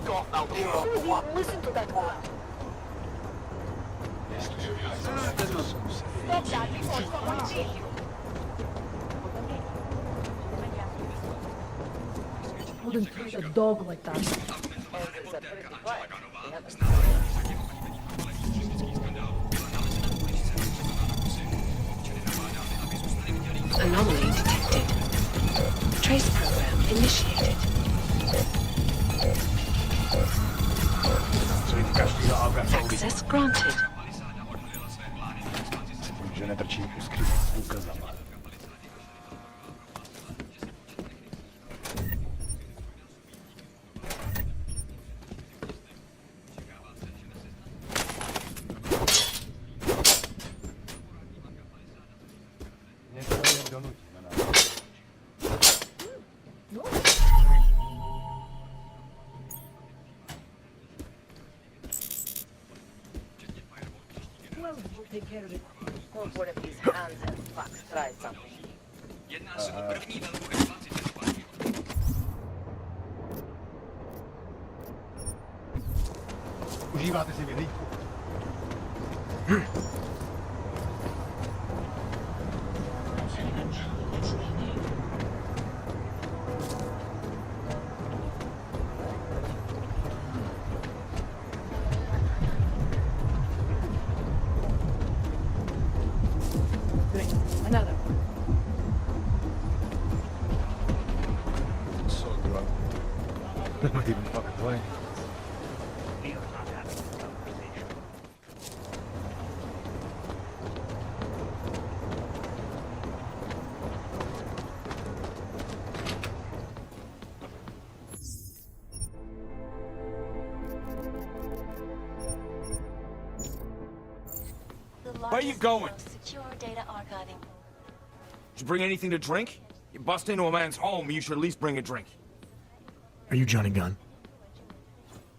Susie, listen to that woman. Stop that before someone sees you. Wouldn't treat a dog like that. Angels are pretty quiet. We haven't. Anomaly detected. Trace program initiated. Access granted. Well, we'll take care of it. Hold one of these hands and Fox try something. Užíváte si vyhlídku? Great. Another. So drunk. That might even fucking play. Where you going? Secure data archiving. Did you bring anything to drink? You bust into a man's home, you should at least bring a drink. Are you Johnny Gunn?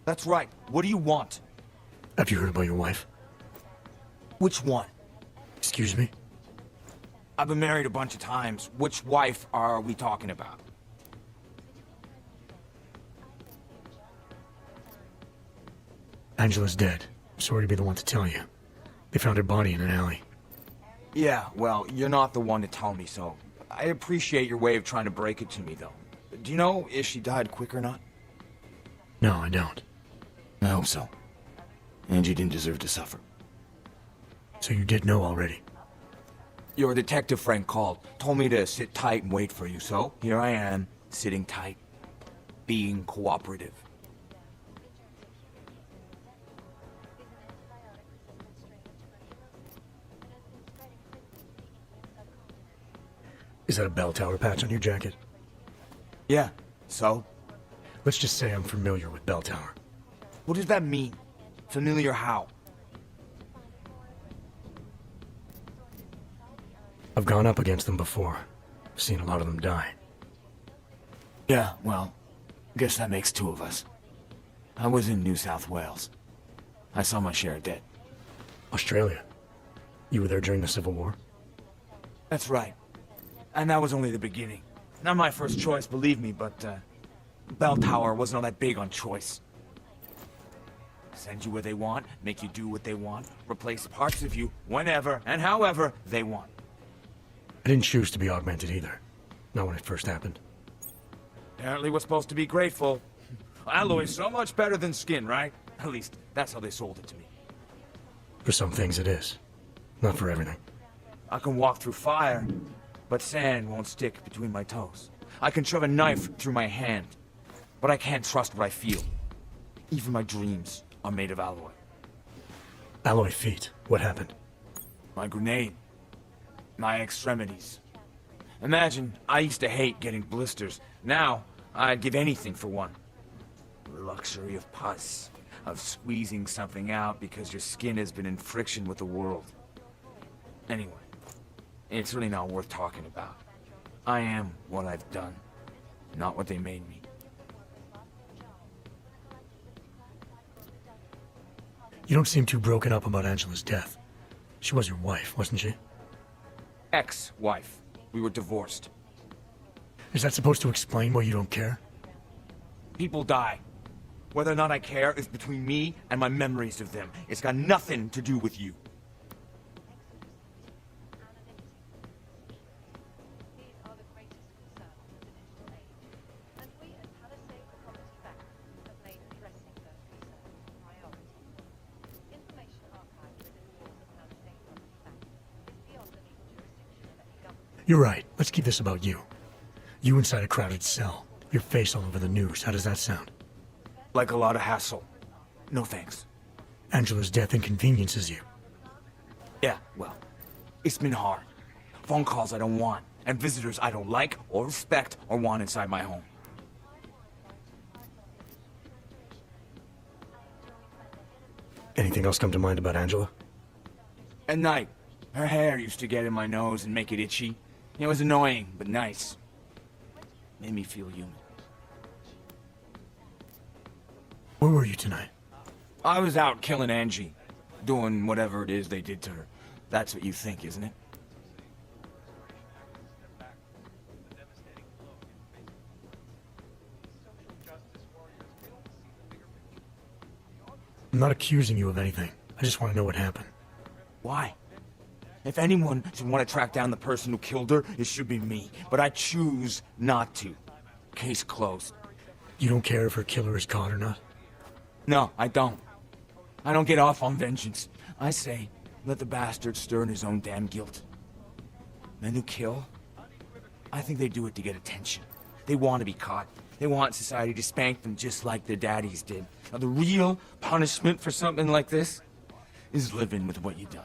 That's right. What do you want? Have you heard about your wife? Which one? Excuse me? I've been married a bunch of times. Which wife are we talking about? Angela's dead. Sorry to be the one to tell you. They found her body in an alley. Yeah, well, you're not the one to tell me, so I appreciate your way of trying to break it to me, though. Do you know if she died quick or not? No, I don't. I hope so. Angie didn't deserve to suffer. So you did know already? Your detective friend called, told me to sit tight and wait for you, so here I am, sitting tight, being cooperative. Is that a bell tower patch on your jacket? Yeah, so? Let's just say I'm familiar with bell tower. What does that mean? Familiar how? I've gone up against them before. I've seen a lot of them die. Yeah, well, guess that makes two of us. I was in New South Wales. I saw my share of dead. Australia? You were there during the Civil War? That's right. And that was only the beginning. Not my first choice, believe me, but, Bell Tower wasn't all that big on choice. Send you where they want, make you do what they want, replace parts of you whenever and however they want. I didn't choose to be augmented either. Not when it first happened. Apparently we're supposed to be grateful. Alloy's so much better than skin, right? At least, that's how they sold it to me. For some things it is. Not for everything. I can walk through fire, but sand won't stick between my toes. I can shove a knife through my hand, but I can't trust what I feel. Even my dreams are made of alloy. Alloy feet. What happened? My grenade. My extremities. Imagine, I used to hate getting blisters. Now, I'd give anything for one. The luxury of pus, of squeezing something out because your skin has been in friction with the world. Anyway, it's really not worth talking about. I am what I've done, not what they made me. You don't seem too broken up about Angela's death. She was your wife, wasn't she? Ex-wife. We were divorced. Is that supposed to explain why you don't care? People die. Whether or not I care is between me and my memories of them. It's got nothing to do with you. You're right. Let's keep this about you. You inside a crowded cell. Your face all over the news. How does that sound? Like a lot of hassle. No thanks. Angela's death inconveniences you. Yeah, well, it's been hard. Phone calls I don't want, and visitors I don't like or respect or want inside my home. Anything else come to mind about Angela? At night, her hair used to get in my nose and make it itchy. It was annoying, but nice. Made me feel human. Where were you tonight? I was out killing Angie. Doing whatever it is they did to her. That's what you think, isn't it? I'm not accusing you of anything. I just want to know what happened. Why? If anyone should want to track down the person who killed her, it should be me. But I choose not to. Case closed. You don't care if her killer is caught or not? No, I don't. I don't get off on vengeance. I say, let the bastard stir in his own damn guilt. Men who kill, I think they do it to get attention. They want to be caught. They want society to spank them just like their daddies did. Now, the real punishment for something like this is living with what you've done.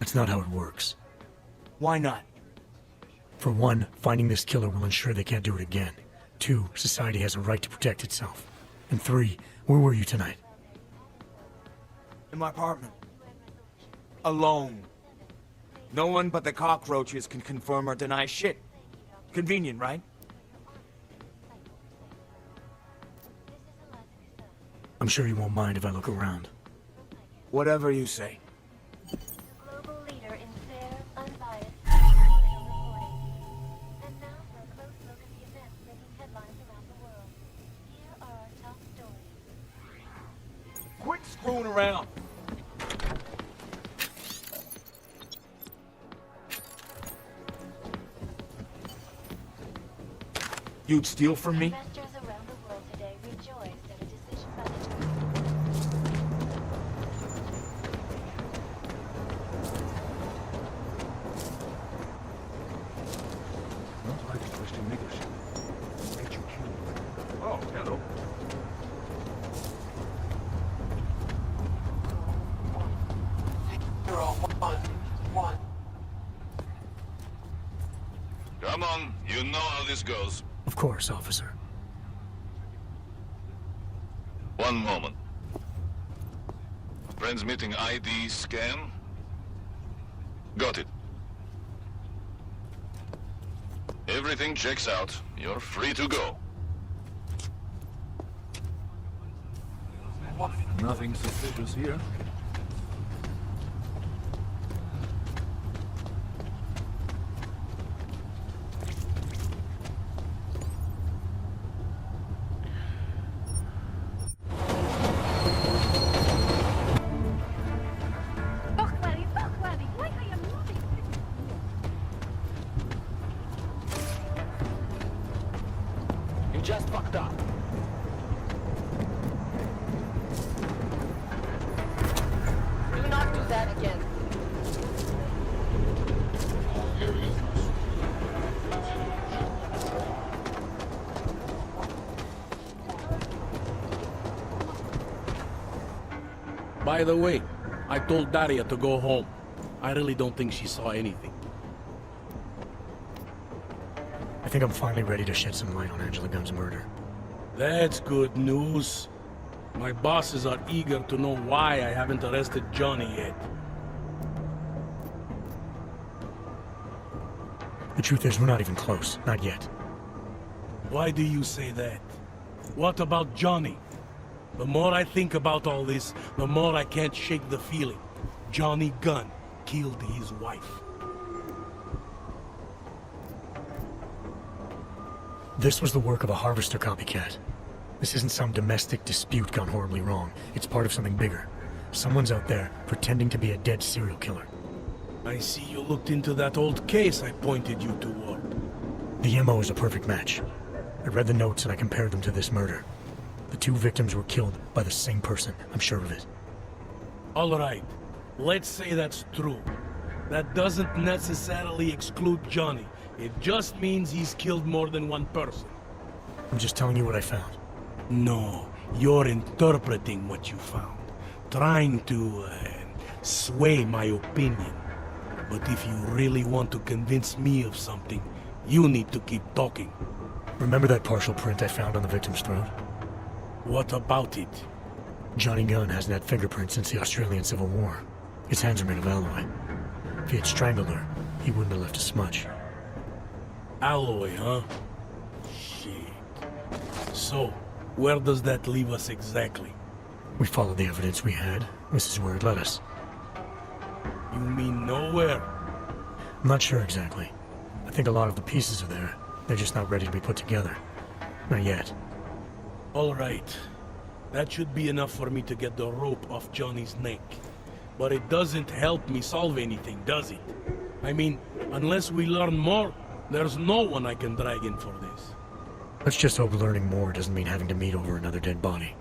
That's not how it works. Why not? For one, finding this killer will ensure they can't do it again. 2, society has a right to protect itself. And 3, where were you tonight? In my apartment. Alone. No one but the cockroaches can confirm or deny shit. Convenient, right? I'm sure you won't mind if I look around. Whatever you say. Global leader in fair, unbiased international reporting. And now for a close look at the events making headlines around the world. Here are our top stories. Quit screwing around. You'd steal from me? Investors around the world today rejoice at a decision by the Not like a Christian leadership. Get you killed. Oh, hello. Come on, you know how this goes. Of course, officer. One moment. Transmitting ID scan. Got it. Everything checks out. You're free to go. Nothing suspicious here. You just fucked up. Do not do that again. By the way, I told Daria to go home. I really don't think she saw anything. I think I'm finally ready to shed some light on Angela Gunn's murder. That's good news. My bosses are eager to know why I haven't arrested Johnny yet. The truth is, we're not even close. Not yet. Why do you say that? What about Johnny? The more I think about all this, the more I can't shake the feeling. Johnny Gunn killed his wife. This was the work of a harvester copycat. This isn't some domestic dispute gone horribly wrong. It's part of something bigger. Someone's out there pretending to be a dead serial killer. I see you looked into that old case I pointed you toward. The MO is a perfect match. I read the notes and I compared them to this murder. The two victims were killed by the same person, I'm sure of it. All right, let's say that's true. That doesn't necessarily exclude Johnny. It just means he's killed more than one person. I'm just telling you what I found. No, you're interpreting what you found. Trying to, sway my opinion. But if you really want to convince me of something, you need to keep talking. Remember that partial print I found on the victim's throat? What about it? Johnny Gunn hasn't had fingerprints since the Australian Civil War. His hands are made of alloy. If he had strangled her, he wouldn't have left a smudge. Alloy, huh? Shit. So, where does that leave us exactly? We followed the evidence we had. This is where it led us. You mean nowhere? I'm not sure exactly. I think a lot of the pieces are there. They're just not ready to be put together. Not yet. All right. That should be enough for me to get the rope off Johnny's neck. But it doesn't help me solve anything, does it? I mean, unless we learn more, there's no one I can drag in for this. Let's just hope learning more doesn't mean having to meet over another dead body.